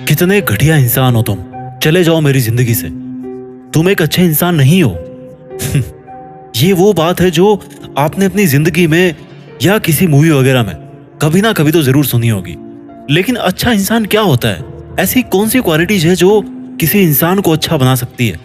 कितने घटिया इंसान हो तुम, चले जाओ मेरी जिंदगी से। तुम एक अच्छे इंसान नहीं हो। ये वो बात है जो आपने अपनी जिंदगी में या किसी मूवी वगैरह में कभी ना कभी तो जरूर सुनी होगी। लेकिन अच्छा इंसान क्या होता है? ऐसी कौन सी क्वालिटीज है जो किसी इंसान को अच्छा बना सकती है?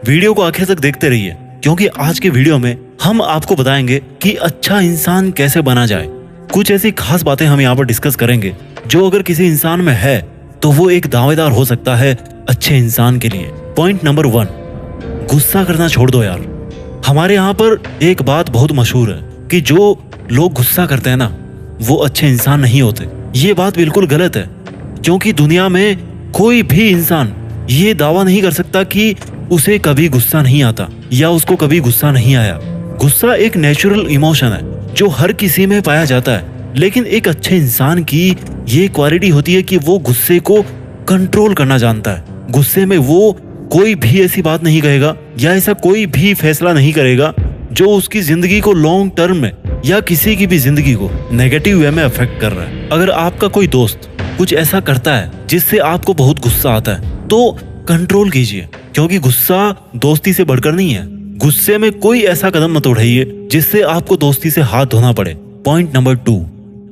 वीडियो को आखिर तक देखते रहिए, क्योंकि आज के वीडियो में हम आपको बताएंगे कि अच्छा इंसान कैसे बना जाए। कुछ ऐसी खास बातें हम यहाँ पर डिस्कस करेंगे जो अगर किसी इंसान में है तो वो एक दावेदार हो सकता है अच्छे इंसान के लिए। पॉइंट नंबर 1, गुस्सा करना छोड़ दो यार। हमारे यहाँ पर एक बात बहुत मशहूर है कि जो लोग गुस्सा करते हैं ना, वो अच्छे इंसान नहीं होते। ये बात बिल्कुल गलत है, क्योंकि दुनिया में कोई भी इंसान ये दावा नहीं कर सकता कि उसे कभी गुस्सा नहीं आता या उसको कभी गुस्सा नहीं आया। गुस्सा एक नेचुरल इमोशन है जो हर किसी में पाया जाता है, लेकिन एक अच्छे इंसान की ये क्वालिटी होती है कि वो गुस्से को कंट्रोल करना जानता है। गुस्से में वो कोई भी ऐसी बात नहीं कहेगा या ऐसा कोई भी फैसला नहीं करेगा जो उसकी जिंदगी को लॉन्ग टर्म में या किसी की भी जिंदगी को नेगेटिव वे में अफेक्ट कर रहा है। अगर आपका कोई दोस्त कुछ ऐसा करता है जिससे आपको बहुत गुस्सा आता है तो कंट्रोल कीजिए, क्योंकि गुस्सा दोस्ती से बढ़कर नहीं है। गुस्से में कोई ऐसा कदम मत उठाइए जिससे आपको दोस्ती से हाथ धोना पड़े। पॉइंट नंबर 2,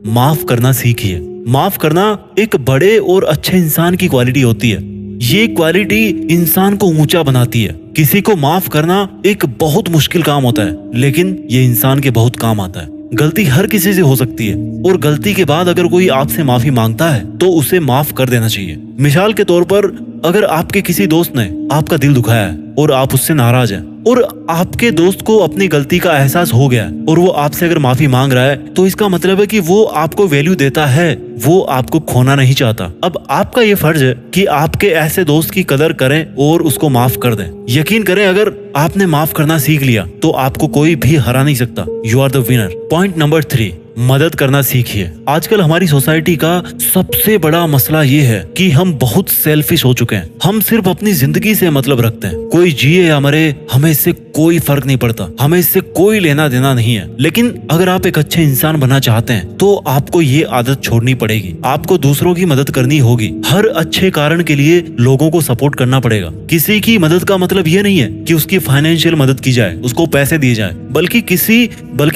माफ करना सीखिए। माफ करना एक बड़े और अच्छे इंसान की क्वालिटी होती है। ये क्वालिटी इंसान को ऊंचा बनाती है। किसी को माफ करना एक बहुत मुश्किल काम होता है, लेकिन ये इंसान के बहुत काम आता है। गलती हर किसी से हो सकती है, और गलती के बाद अगर कोई आपसे माफी मांगता है तो उसे माफ कर देना चाहिए। मिसाल के तौर पर, अगर आपके किसी दोस्त ने आपका दिल दुखाया है और आप उससे नाराज हैं और आपके दोस्त को अपनी गलती का एहसास हो गया और वो आपसे अगर माफी मांग रहा है, तो इसका मतलब है कि वो आपको वैल्यू देता है, वो आपको खोना नहीं चाहता। अब आपका ये फर्ज है कि आपके ऐसे दोस्त की कदर करें और उसको माफ कर दें। यकीन करें, अगर आपने माफ करना सीख लिया तो आपको कोई भी हरा नहीं सकता। You are the winner. Point number 3, मदद करना सीखिए। आजकल हमारी सोसाइटी का सबसे बड़ा मसला ये है कि हम बहुत सेल्फिश हो चुके हैं। हम सिर्फ अपनी जिंदगी से मतलब रखते हैं। कोई जिए या मरे, हमें इससे कोई फर्क नहीं पड़ता, हमें इससे कोई लेना देना नहीं है। लेकिन अगर आप एक अच्छे इंसान बनना चाहते हैं तो आपको ये आदत छोड़नी पड़ेगी। आपको दूसरों की मदद करनी होगी। हर अच्छे कारण के लिए लोगों को सपोर्ट करना पड़ेगा। किसी की मदद का मतलब ये नहीं है कि उसकी फाइनेंशियल मदद की जाए, उसको पैसे दिए जाए, बल्कि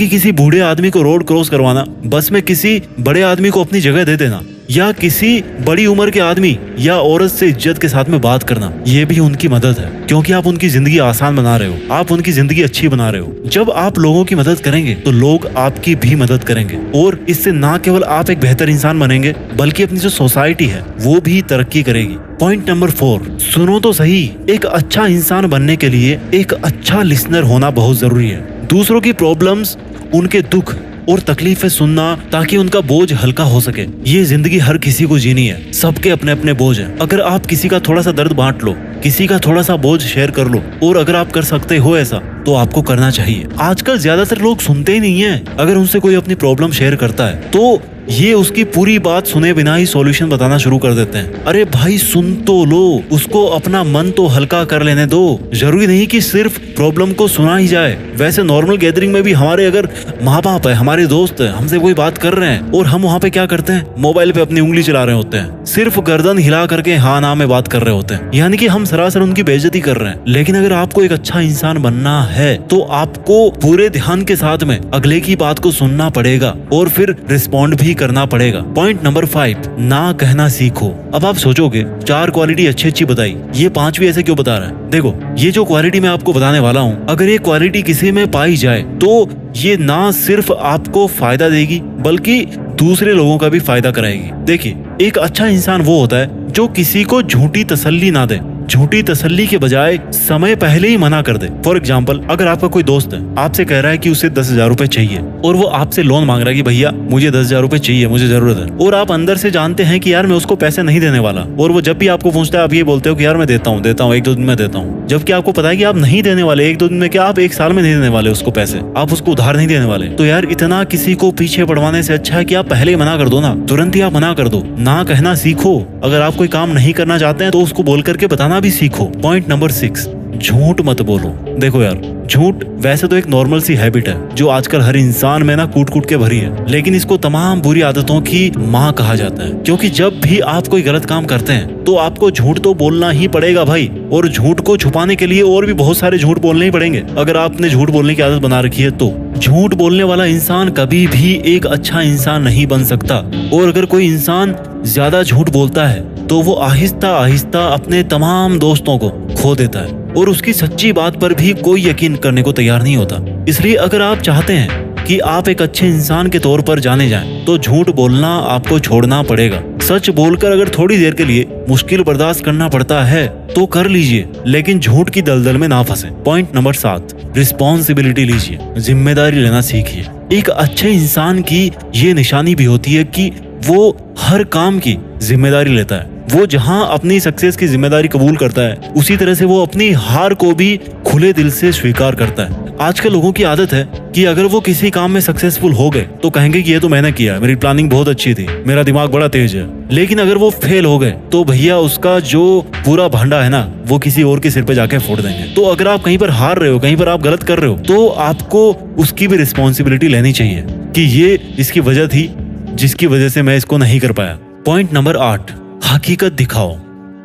किसी बूढ़े आदमी को रोड क्रॉस करवाना, बस में किसी बड़े आदमी को अपनी जगह दे देना, या किसी बड़ी उम्र के आदमी या औरत से इज्जत के साथ में बात करना, ये भी उनकी मदद है, क्योंकि आप उनकी जिंदगी आसान बना रहे हो, आप उनकी जिंदगी अच्छी बना रहे हो। जब आप लोगों की मदद करेंगे तो लोग आपकी भी मदद करेंगे, और इससे ना केवल आप एक बेहतर इंसान बनेंगे, बल्कि अपनी जो सोसाइटी है वो भी तरक्की करेगी। पॉइंट नंबर 4, सुनो तो सही। एक अच्छा इंसान बनने के लिए एक अच्छा लिसनर होना बहुत जरूरी है। दूसरों की प्रॉब्लम्स, उनके दुख और तकलीफें सुनना, ताकि उनका बोझ हल्का हो सके। ये जिंदगी हर किसी को जीनी है, सबके अपने अपने बोझ हैं। अगर आप किसी का थोड़ा सा दर्द बांट लो, किसी का थोड़ा सा बोझ शेयर कर लो, और अगर आप कर सकते हो ऐसा तो आपको करना चाहिए। आजकल ज्यादातर लोग सुनते ही नहीं है। अगर उनसे कोई अपनी प्रॉब्लम शेयर करता है तो ये उसकी पूरी बात सुने बिना ही सॉल्यूशन बताना शुरू कर देते हैं। अरे भाई, सुन तो लो, उसको अपना मन तो हल्का कर लेने दो। जरूरी नहीं कि सिर्फ प्रॉब्लम को सुना ही जाए। वैसे नॉर्मल गैदरिंग में भी हमारे अगर माँ बाप है, हमारे दोस्त है, हमसे कोई बात कर रहे हैं और हम वहाँ पे क्या करते हैं, मोबाइल पे अपनी उंगली चला रहे होते हैं, सिर्फ गर्दन हिला करके हाँ ना में बात कर रहे होते हैं, यानी कि हम सरासर उनकी बेइज्जती कर रहे हैं। लेकिन अगर आपको एक अच्छा इंसान बनना है तो आपको पूरे ध्यान के साथ में अगले की बात को सुनना पड़ेगा और फिर रिस्पॉन्ड भी करना पड़ेगा। पॉइंट नंबर 5, ना कहना सीखो। अब आप सोचोगे 4 क्वालिटी अच्छी अच्छी बताई, ये 5वीं ऐसे क्यों बता रहा है? देखो, ये जो क्वालिटी मैं आपको बताने वाला हूँ, अगर ये क्वालिटी किसी में पाई जाए तो ये ना सिर्फ आपको फायदा देगी, बल्कि दूसरे लोगों का भी फायदा कराएगी। देखिए, एक अच्छा इंसान वो होता है जो किसी को झूठी तसल्ली ना दे, झूठी तसल्ली के बजाय समय पहले ही मना कर दे। फॉर एग्जाम्पल, अगर आपका कोई दोस्त है, आपसे कह रहा है कि उसे 10,000 रुपए चाहिए और वो आपसे लोन मांग रहा है कि भैया मुझे 10,000 रुपए चाहिए, मुझे जरूरत है, और आप अंदर से जानते हैं कि यार मैं उसको पैसे नहीं देने वाला, और वो जब भी आपको पूछता है आप ये बोलते हो कि यार मैं देता हूँ 1-2 दिन में देता हूँ, जबकि आपको पता है कि आप नहीं देने वाले 1-2 दिन में, क्या आप 1 साल में नहीं देने वाले उसको पैसे, आप उसको उधार नहीं देने वाले। तो यार इतना किसी को पीछे पड़वाने से अच्छा है कि आप पहले ही मना कर दो ना, तुरंत ही आप मना कर दो। ना कहना सीखो। अगर आप कोई काम नहीं करना चाहते हैं तो उसको बोल करके बताना भी सीखो। पॉइंट नंबर 6, झूठ मत बोलो। देखो यार, झूठ वैसे तो एक नॉर्मल सी हैबिट है जो आजकल हर इंसान में ना कूट कूट के भरी है, लेकिन इसको तमाम बुरी आदतों की माँ कहा जाता है। क्योंकि जब भी आप कोई गलत काम करते हैं तो आपको झूठ तो बोलना ही पड़ेगा भाई, और झूठ को छुपाने के लिए और भी बहुत सारे झूठ बोलने ही पड़ेंगे। अगर आपने झूठ बोलने की आदत बना रखी है तो झूठ बोलने वाला इंसान कभी भी एक अच्छा इंसान नहीं बन सकता। और अगर कोई इंसान ज्यादा झूठ बोलता है तो वो आहिस्ता आहिस्ता अपने तमाम दोस्तों को खो देता है और उसकी सच्ची बात पर भी कोई यकीन करने को तैयार नहीं होता। इसलिए अगर आप चाहते हैं कि आप एक अच्छे इंसान के तौर पर जाने जाएं, तो झूठ बोलना आपको छोड़ना पड़ेगा। सच बोलकर अगर थोड़ी देर के लिए मुश्किल बर्दाश्त करना पड़ता है तो कर लीजिए, लेकिन झूठ की दलदल में ना फंसे। पॉइंट नंबर 7, रिस्पॉन्सिबिलिटी लीजिए, जिम्मेदारी लेना सीखिए। एक अच्छे इंसान की ये निशानी भी होती है कि वो हर काम की जिम्मेदारी लेता है। वो जहां अपनी सक्सेस की जिम्मेदारी कबूल करता है, उसी तरह से वो अपनी हार को भी खुले दिल से स्वीकार करता है। आजकल लोगों की आदत है कि अगर वो किसी काम में सक्सेसफुल हो गए तो कहेंगे कि ये तो मैंने किया, मेरी प्लानिंग बहुत अच्छी थी, मेरा दिमाग बड़ा तेज है। लेकिन अगर वो फेल हो गए तो भैया उसका जो पूरा भांडा है ना, वो किसी और के सिर पे जाके फोड़ देंगे। तो अगर आप कहीं पर हार रहे हो, कहीं पर आप गलत कर रहे हो, तो आपको उसकी भी रिस्पॉन्सिबिलिटी लेनी चाहिए कि ये इसकी वजह थी जिसकी वजह से मैं इसको नहीं कर पाया। पॉइंट नंबर 8, हकीकत दिखाओ।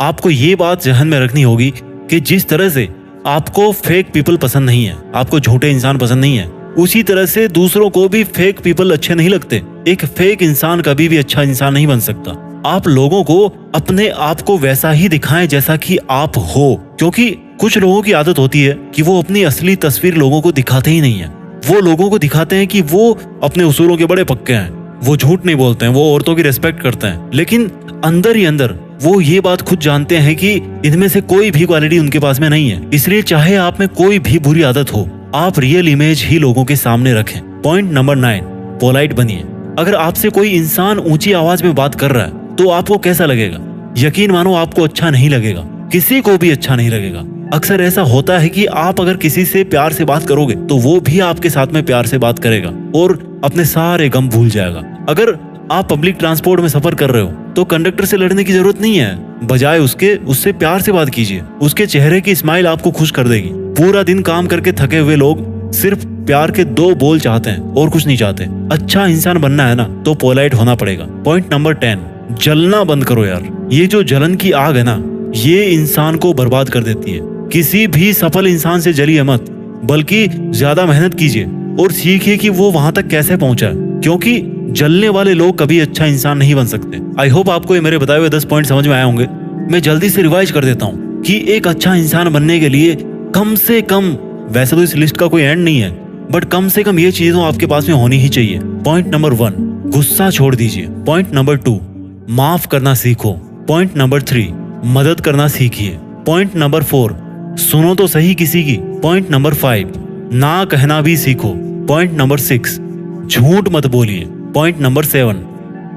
आपको ये बात जहन में रखनी होगी कि जिस तरह से आपको फेक पीपल पसंद नहीं है, आपको झूठे इंसान पसंद नहीं है, उसी तरह से दूसरों को भी फेक पीपल अच्छे नहीं लगते। एक फेक इंसान कभी भी अच्छा इंसान नहीं बन सकता। आप लोगों को अपने आप को वैसा ही दिखाएं जैसा कि आप हो, क्योंकि कुछ लोगों की आदत होती है कि वो अपनी असली तस्वीर लोगों को दिखाते ही नहीं है। वो लोगों को दिखाते हैं कि वो अपने उसूलों के बड़े पक्के हैं, वो झूठ नहीं बोलते हैं, वो औरतों की रिस्पेक्ट करते हैं, लेकिन अंदर ही अंदर वो ये बात खुद जानते हैं कि इनमें से कोई भी क्वालिटी उनके पास में नहीं है। इसलिए चाहे आप में कोई भी बुरी आदत हो, आप रियल इमेज ही लोगों के सामने रखें। पॉइंट नंबर 9, पोलाइट बनिए। अगर आपसे कोई इंसान ऊंची आवाज में बात कर रहा है तो आपको कैसा लगेगा? यकीन मानो आपको अच्छा नहीं लगेगा, किसी को भी अच्छा नहीं लगेगा। अक्सर ऐसा होता है कि आप अगर किसी से प्यार से बात करोगे तो वो भी आपके साथ में प्यार से बात करेगा और अपने सारे गम भूल जाएगा। अगर आप पब्लिक ट्रांसपोर्ट में सफर कर रहे हो तो कंडक्टर से लड़ने की जरूरत नहीं है, बजाय उससे प्यार से बात कीजिए। उसके चेहरे की स्माइल आपको खुश कर देगी। पूरा दिन काम करके थके हुए लोग सिर्फ प्यार के 2 बोल चाहते हैं और कुछ नहीं चाहते। अच्छा इंसान बनना है ना तो पोलाइट होना पड़ेगा। पॉइंट नंबर 10, जलना बंद करो यार। ये जो जलन की आग है ना, ये इंसान को बर्बाद कर देती है। किसी भी सफल इंसान से जलिए मत, बल्कि ज्यादा मेहनत कीजिए और सीखिए कि वो वहां तक कैसे पहुंचा, क्योंकि जलने वाले लोग कभी अच्छा इंसान नहीं बन सकते। आई होप आपको ये मेरे बताए हुए 10 पॉइंट समझ में आए होंगे। मैं जल्दी से रिवाइज कर देता हूँ कि एक अच्छा इंसान बनने के लिए कम से कम, वैसे तो इस लिस्ट का कोई एंड नहीं है, बट कम से कम ये चीजें आपके पास में होनी ही चाहिए। पॉइंट नंबर 1, गुस्सा छोड़ दीजिए। पॉइंट नंबर 2, माफ करना सीखो। पॉइंट नंबर 3, मदद करना सीखिए। पॉइंट नंबर 4, सुनो तो सही किसी की। पॉइंट नंबर 5, ना कहना भी सीखो। पॉइंट नंबर 6, झूठ मत बोलिए। पॉइंट नंबर 7,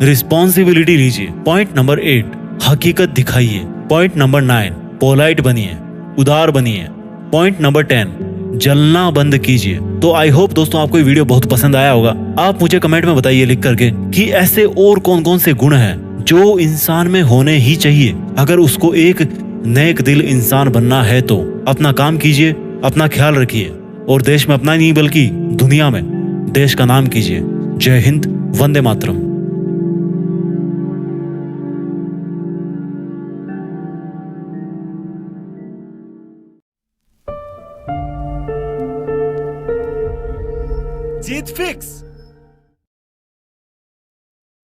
रिस्पॉन्सिबिलिटी लीजिए। पॉइंट नंबर 8, हकीकत दिखाइए। पॉइंट नंबर 9, पोलाइट बनिए, उदार बनिए। पॉइंट नंबर 10, जलना बंद कीजिए। तो आई होप दोस्तों आपको ये वीडियो बहुत पसंद आया होगा। आप मुझे कमेंट में बताइए लिख करके कि ऐसे और कौन कौन से गुण हैं जो इंसान में होने ही चाहिए अगर उसको एक नेक दिल इंसान बनना है। तो अपना काम कीजिए, अपना ख्याल रखिए और देश में अपना नहीं बल्कि दुनिया में देश का नाम कीजिए। जय हिंद, वंदे मातरम। जीत फिक्स।